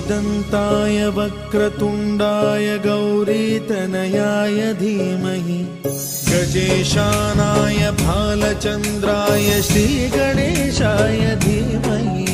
एकदन्ताय वक्रतुण्डाय गौरीतनयाय धीमहि गजेशानाय भालचन्द्राय श्रीगणेशाय धीमहि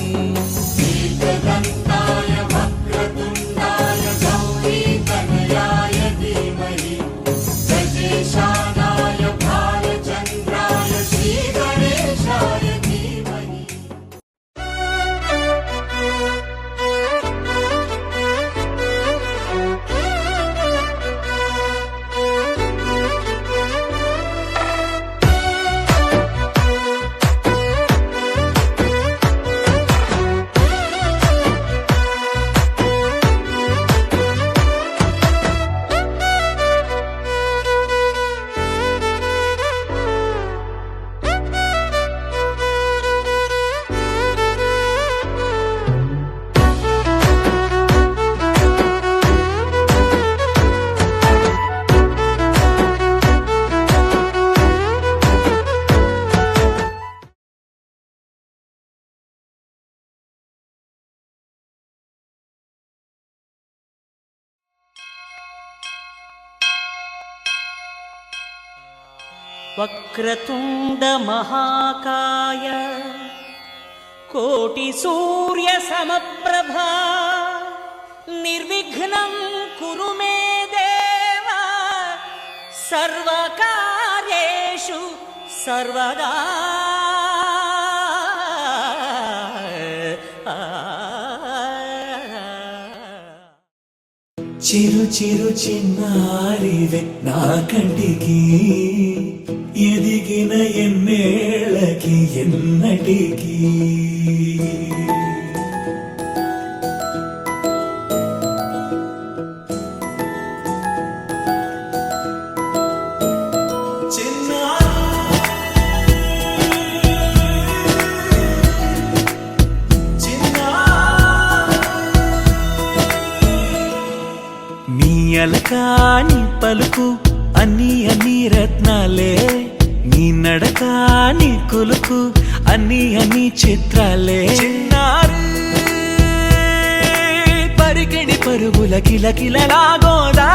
वक्रतुंड महाकाय कोटि सूर्य समप्रभा निर्विघ्नं कुरु मे देव सर्वकार्येषु सर्वदा చిరు చిరు చిన్నారివే నా కంటికి ఎదిగిన ఎన్నేళ్ళకి ఎన్నటికి అలకాని పలుకు అన్ని అన్ని రత్నాలే నీ నడకాని కులుకు అన్ని అన్ని చిత్రాలే చిన్నారు పరికిణి పరుగుల కిలకిలలాగోదారి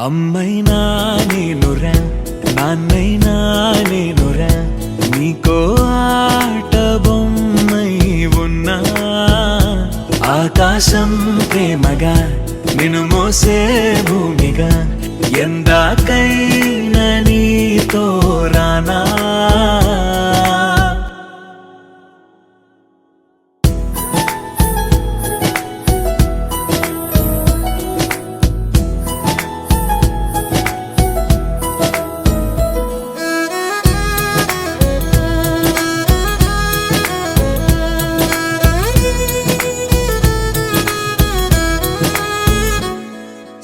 అమ్మైనా నేనురా నాన్నైనా నేనురా నీకో ఆట బొమ్మై ఉన్నా ఆకాశం ప్రేమగా నిన్ను మోసే భూమిగా ఎందాకైనా నీతో రానా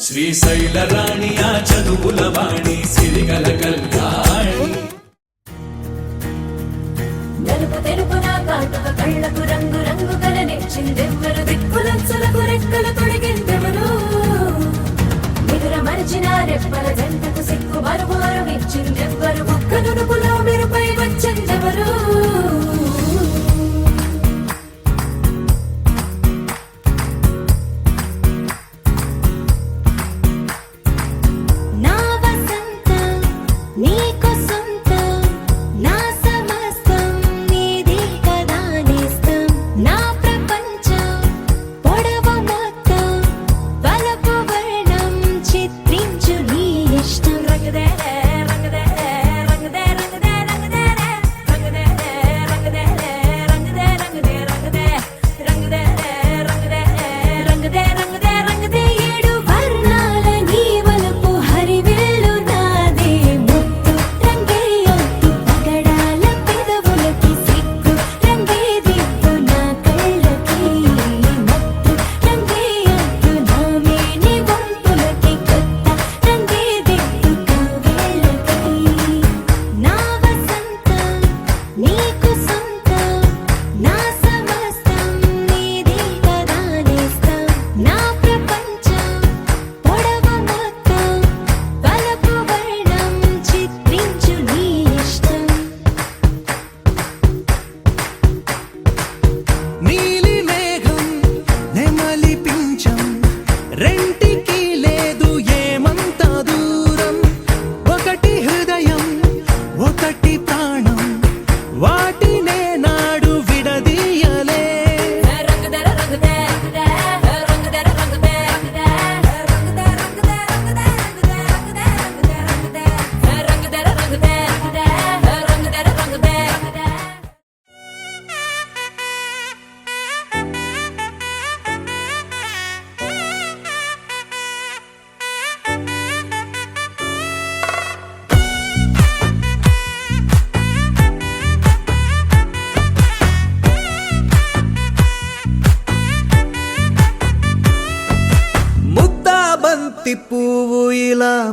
శ్రీశైల రాణి ఆ చదువుల వాణి సిరిగల కళ్యాణి నలుపు తెలుపు నా కాటుక కళ్ళకు రంగు రంగు కలనిచ్చిందెవ్వరు దిక్కులచ్చులకు రెక్కలు తొడిగిందెవరు నిదుర మరిచిన రెప్పల జంటకు సిక్కు మరుమారు ఇచ్చిందెవ్వరు ఒక్క నునుపులో మెరుపై వచ్చిందెవరు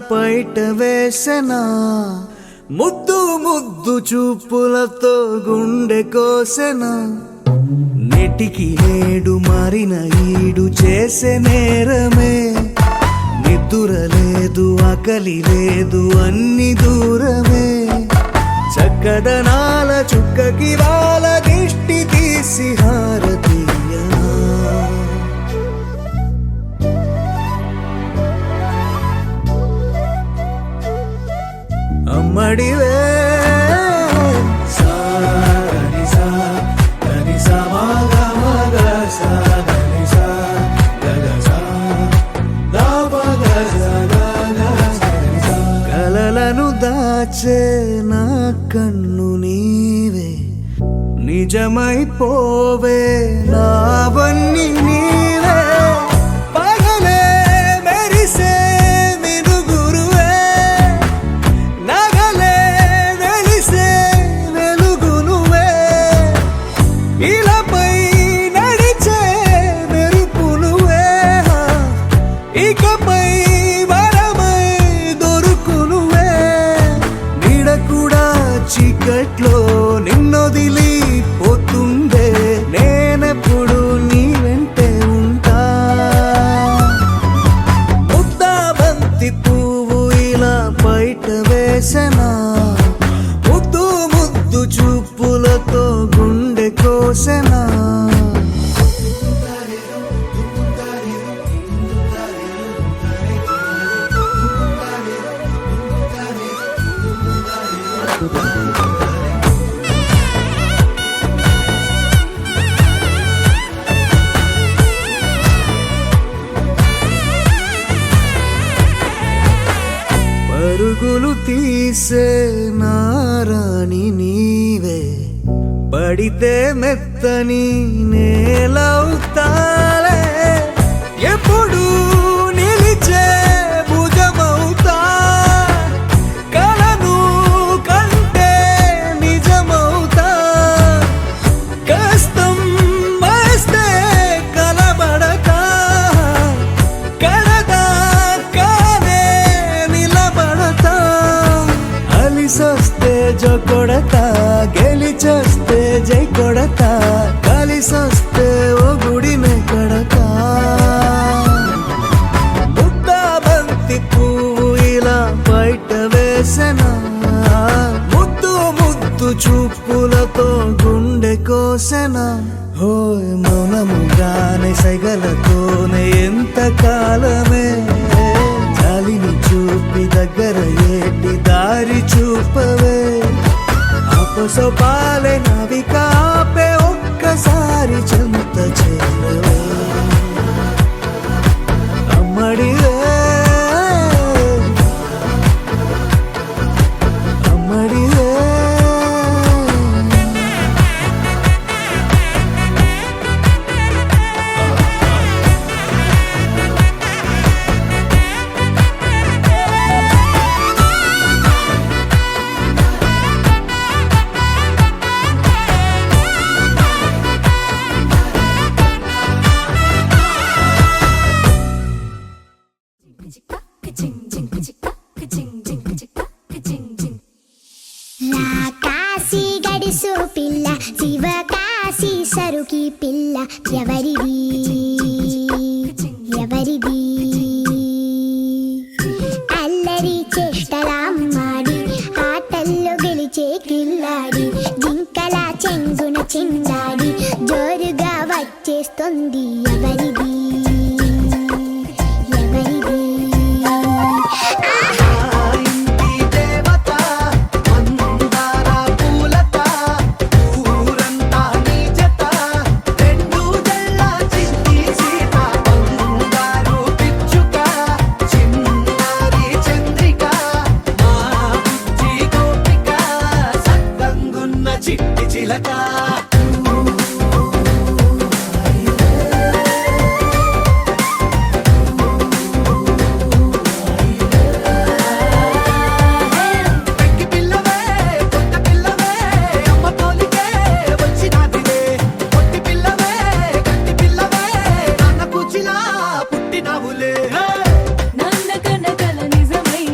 పైట వేసెనా ముద్దు ముద్దు చూపులతో గుండె కోసెనా నెటికి నేడు మారిన ఈడు చేసే నేరమే నిద్దుర లేదు ఆకలి లేదు అన్ని దూరమే చక్కదనాల చుక్కకి వాళ్ళ దిష్టి తీసి హారతీయనా అమ్మడివే కలలను దాచే నా కన్ను నీవే నిజమైపోవే నావన్నీ నీవే పగలే మెరిసే మినుగురువే నగలే వెలిసే వెలుగునువే ఇలాపై నడిచే మెరుపునువే ఇకపై వరమై దొరుకునువే నీడ కూడా చీకట్లో నిన్నొదిలి పోతుందే నేనెప్పుడు నీ వెంటే ఉంటా ముద్దా బంతి పువ్వు ఇలా బయట వేసెనా ముద్దు ముద్దు చూపులతో గుండె కోసెనా పరుగులు తీసే నారాణి నీవే పడితే మెత్తని నేలవుతాలే ఎప్పుడు నిలిచే భుజమవుతా కలను కంటే నిజమవుతా కష్టం వస్తే కలబడక కడదాకానే నిలబడతా అలిసొస్తే జో కొడతా గెలిచొస్తే జై కొడతా కలిసొస్తే ఓ గుడినే కడతా ముద్దా బంతి పువ్వు ఇలా బయట వేసెనా ముద్దు ముద్దు చూపులతో గుండె కోసెనా హోయ్ మౌనముగానే సైగలతోనే ఎంత కాలమే జాలిని చూపి దగ్గర ఏటి దారి చూపవే ఆపసోపాలే నవికాపే ఒక్కసారి చెంత చేరవే అమ్మడివే అమ్మడివే కాశీ గడిసు పిల్ల శివ కాశీ సరుకి పిల్ల ఎవరిది ఎవరిది అల్లరి చేష్టలామ్మాడి ఆటల్లో గెలిచే కిల్లాడి జింకల చెంగున చిందాడి జోరుగా వచ్చేస్తుంది ఎవరిది ఎవరిది చిట్టి చిలక నాన్న కన్న కల నిజమై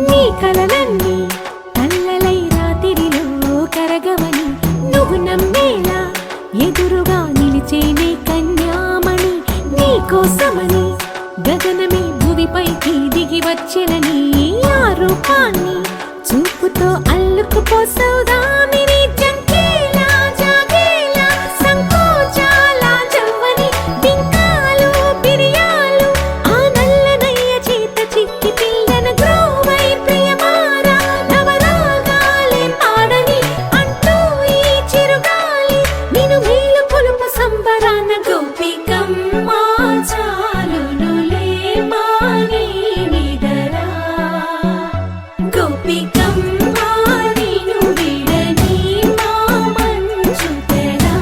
నీ కలలన్నీ కల్లలై రాత్రిలో కరగవని నువ్వు నమ్మేలా ఎదురుగా నిలిచేనే కన్యామణి నీ కోసమని గగనమే భువిపైకి దిగి వచ్చెనని ఆ రూపాన్ని చూపుతో అల్లుకుపోసౌదామిని జంకేలా జాగేలా సంకోచాల జవ్వని బింకాలు బిరియాలు ఆ నల్లనయ్య చేత చిక్కి పిల్లన గ్రోవై ప్రియమారా నవరాగాలే పాడని అంటూ ఈ చిరుగాలి నిన్ను మేలు పొలుపు సంబరాన గోపికమ్మ చాలునులే మాని నిదరా గోపికమ్మ నిన్ను విడని మా మంచు తెరా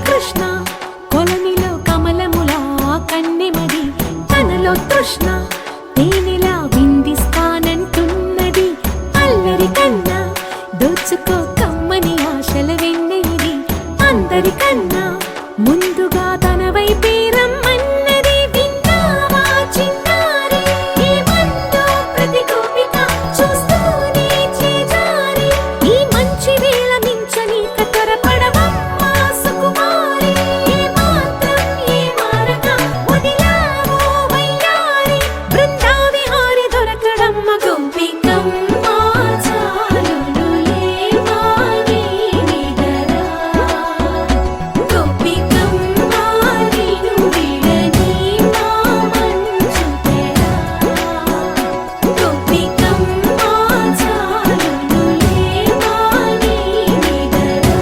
కృష్ణ కొలనిలో కమలములా కన్నెమది తనలో తృష్ణ తేనెలా విందిస్తానంటున్నది అల్లరి కన్నా దోచుకో కమ్మని ఆశల వెన్నెయిది అందరికన్నా ముందుగా తన వైపే రమ్మన్నది విన్నావా చిన్నారి ఏమందో ప్రతి గోపిక చూస్తూనే చేజారి ఈ మంచి వేళ మించని కతరపడవమ్మా సుకుమారి ఏ మాత్రం ఏ మారక వదిలావో వయ్యారి బృందావిహారి దొరకడమ్మ గోపికమ్మ చాలునులే మాని నిదరా గోపికమ్మ నిన్ను విడని మా మంచు తెరా గోపికమ్మ చాలునులే మాని నిదరా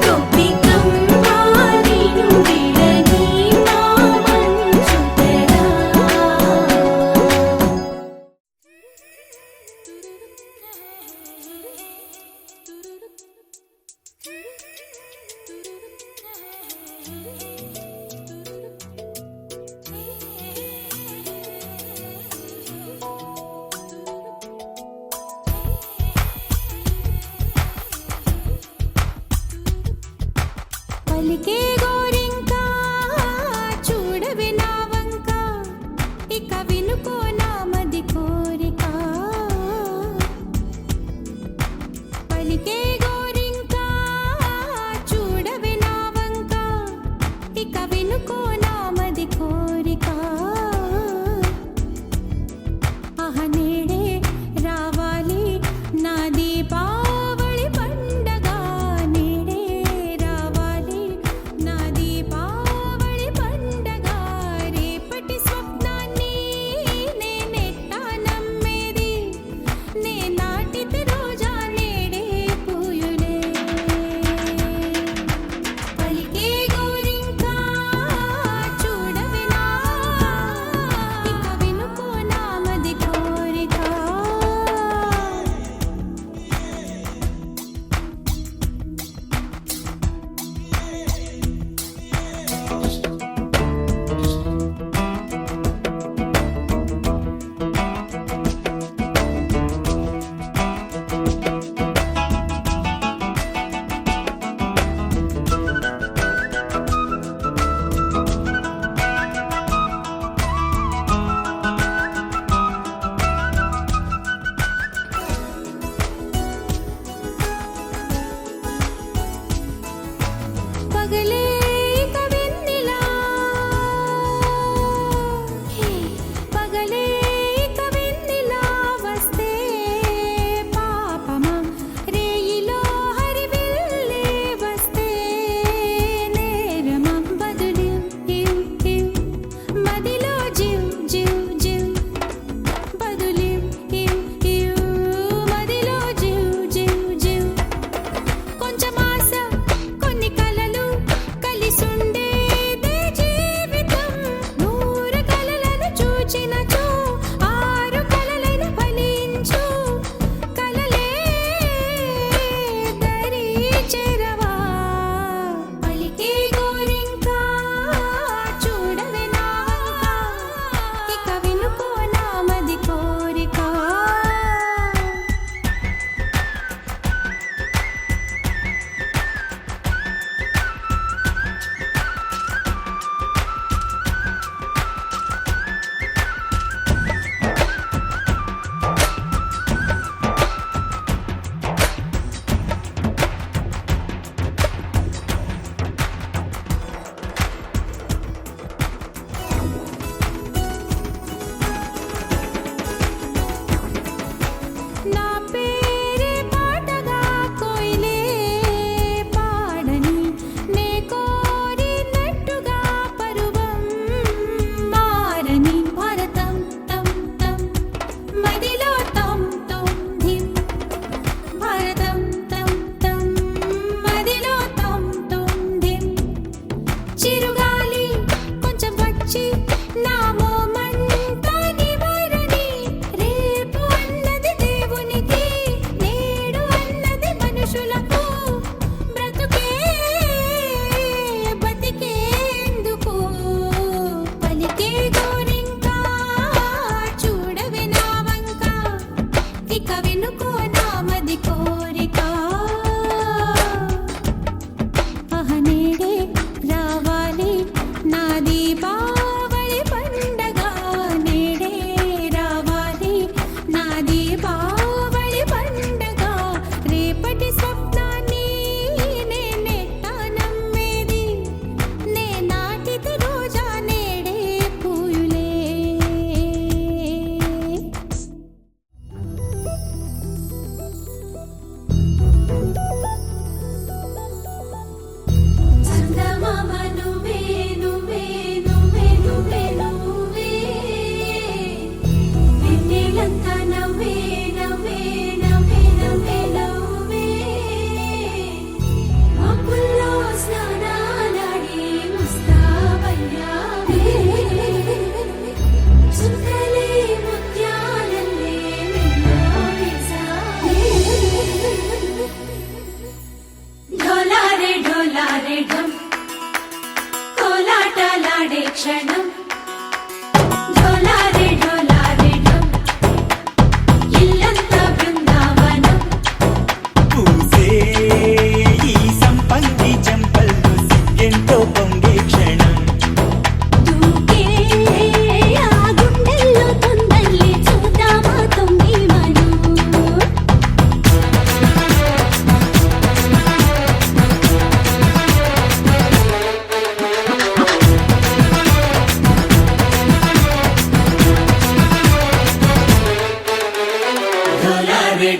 గోపికమ్మ నిన్ను విడని మా మంచు తెరా పలికే గోరింకా చూడవి నా వంక ఇక వినుకో నా మది కోరిక పలికే గోరింకా చూడవి నా వంక ఇక వినుకో నా మది కోరిక ఆహ నేడే రావాలి నా దీపావళి పండగ నేడే రావాలి నా దీపావళి పండగ రేపటి స్వప్నాన్ని నేనెట్టా నమ్మేది నే నాటితే రోజా నేడే పూయులే పలికే గోరింకా చూడవి నా ఇక వినుకో నా మది కోరిక పగలే కవెన్నెలా పగలే కవెన్నెలా వస్తే పాపమా రేయిలో హరివిల్లే వస్తే నేరమా బదులు మదిలో జివ్ జివ్ జివ్ బదులు మదిలో జివ్ జివ్ జివ్ ఎనుకో నామది కోరిక నేడే రావాలి నా దీపావళి పండగ నేడే రావాలి నా దీపావళి పండగ రేపటి స్వప్నాన్ని నేనెట్టా నమ్మేది నే నాటిది రోజా నేడే పూయులే చందమామ నువ్వే నువ్వే నువ్వే నువ్వే నువ్వే వెన్నెలంతా నవ్వే నవ్వే నవ్వే నవ్వే నవ్వే మబ్బుల్లో స్నానాలాడి ముస్తాబయ్యావే చుక్కలే ముత్యాలల్లే మెల్లావేశావే ढोलारे ढम कोलाटलाडे क्षणम ढोलारे ढम इल्लंता बृंदावनम పూసే ఈ సంపంగి చెంపల్లో సిగ్గెంతో పొంగే క్షణం దూకే ఆ గుండెల్లో తొందల్లి చూద్దామా తొంగి మను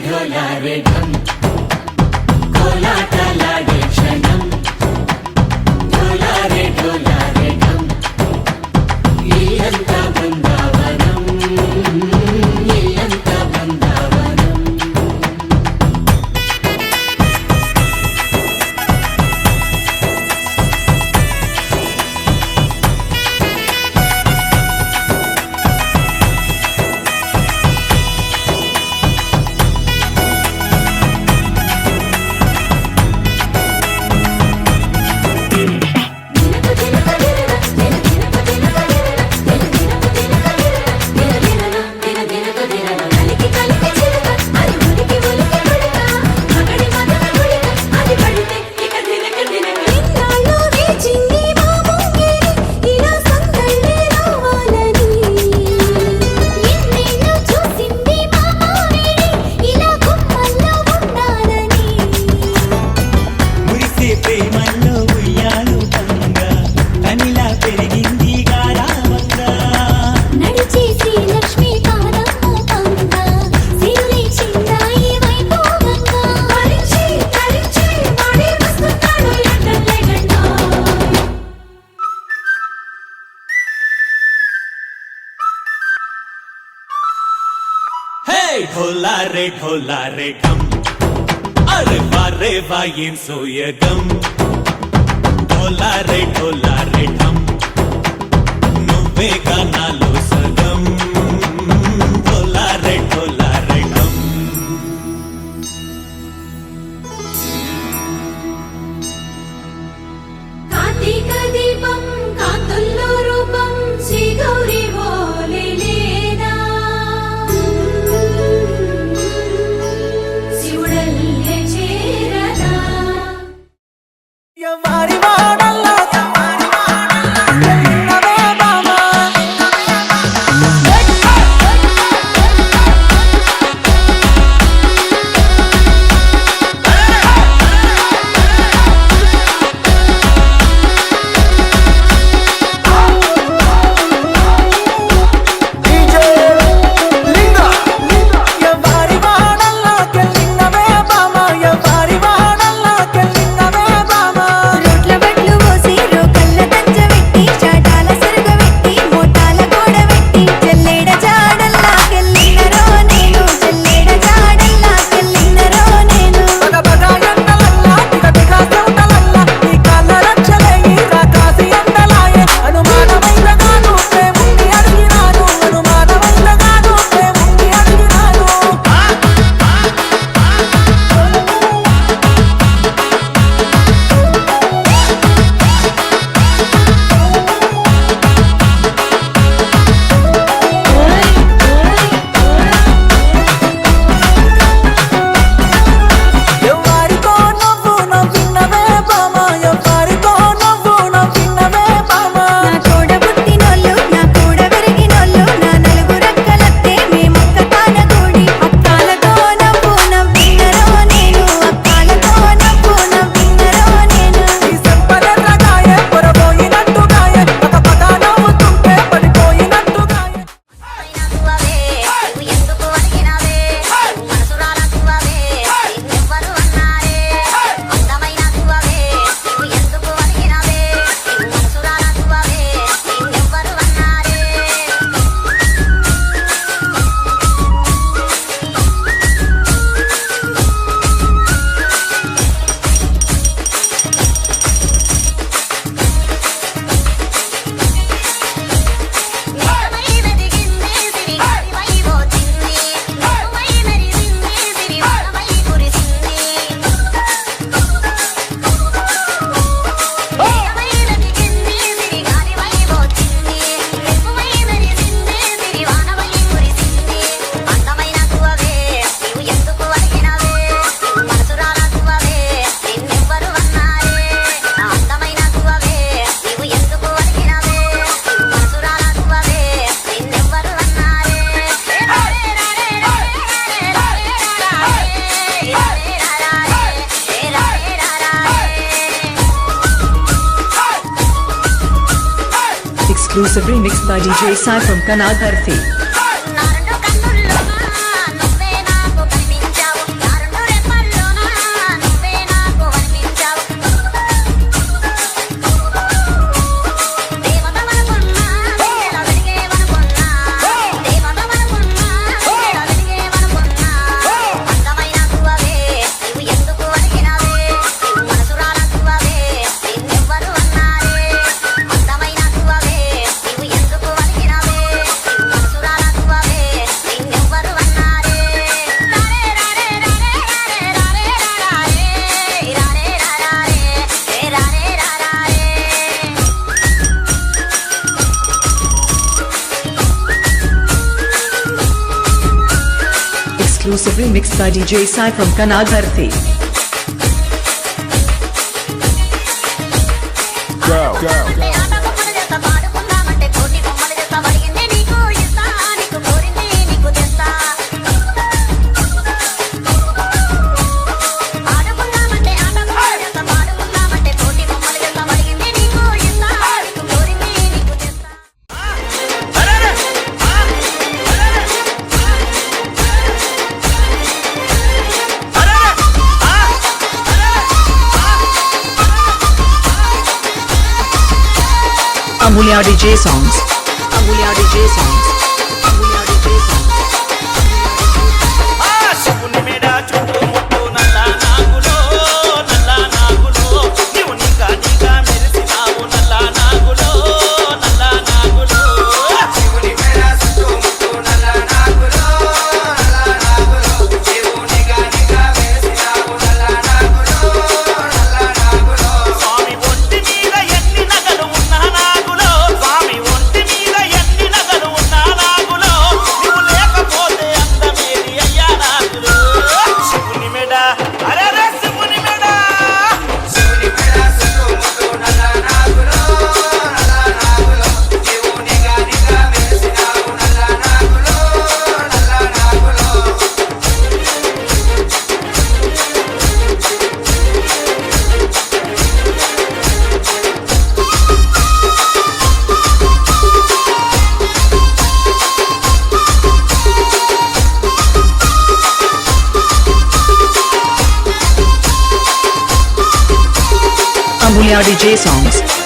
ढोलारे ढम कोलाटलाडे क्षणम ढोलारे ढम ఇల్లంతా బృందావనం ఇల్లంతా బృందావనం మురిసే ప్రేమల్లో ఉయ్యాలు తంగా తనిలా పెరిగింది గారావంగా నడిచేసి లక్ష్మీ పాదము పంగ సిరులే చిందాయి వైభోగంగా కరించి కరించి వాడి వస్తున్నాడు ఎట్టలే గంట హే ढोलारे ढम అరే వా ఏం సోయగం ढोलारे ढम నువ్వేగా నాలో సగం ढोलारे ढम కార్తీక దీపం కాంతుల్లో రూపం శ్రీ గౌరీ ఓలే లేదా శివుడల్లే చేరదా వాడి వాడల్లా వాడి వాడల్లా ఎన్నవే బామా Exclusively mixed by DJ Sai from Kanagarthi. నా రెండు కన్నుల్లోనా నువ్వే నాకు కనిపించావు నా రెండు రెప్పల్లోనా నువ్వే నాకు అనిపించావు దేవతవనుకున్నా ఇలా వెలిగేవనుకున్నా దేవతవనుకున్నా ఇలా వెలిగేవనుకున్నా అందమైన గువ్వవే నువ్వు ఎందుకు అడిగినావే నువ్వు మనసురాల గువ్వవే నిన్నెవ్వరు అన్నారే అందమైన గువ్వవే నువ్వు ఎందుకు అడిగినావే నువ్వు మనసురాల గువ్వవే నిన్నెవ్వరు అన్నారే రారే రారే రారే రారే రారే రారే రారే రారే Exclusively mixed by DJ Sai from Kanagarthi. అంటే ఆట బొమ్మలు చేస్తా పాడుకుందామంటే కోటి బొమ్మలు చేస్తా అడిగింది నీకు ఇస్తా నీకు కోరింది నీకు తెస్తా ఆడుకుందామంటే ఆట బొమ్మలు చేస్తా పాడుకుందామంటే కోటి బొమ్మలు చేస్తా అడిగింది నీకు ఇస్తా నీకు కోరింది నీకు తెస్తా Amulya DJ songs. Amulya DJ songs. Amulya DJ songs. శివుని మెడ చుట్టుముట్టు నల్ల నాగులో నీవు నీగా మెరిసినావు నల్ల నాగులో శివుని మెడ చుట్టుముట్టు నల్ల నాగులో నీవు నీగా మెరిసినావు నల్ల నాగులో స్వామి ఒంటి మీద ఎన్ని నగలు ఉన్న నాగులో స్వామి ఒంటి మీద ఎన్ని నగలు ఉన్న నాగులో నీవు లేకపోతే అందమేది అయ్యా నాగులో శివుని మెడ అరే శివుని మెడ చుట్టుముట్టు నల్ల నాగులో నీవు నీగా మెరిసినావు నల్ల నాగులో Amulya DJ songs.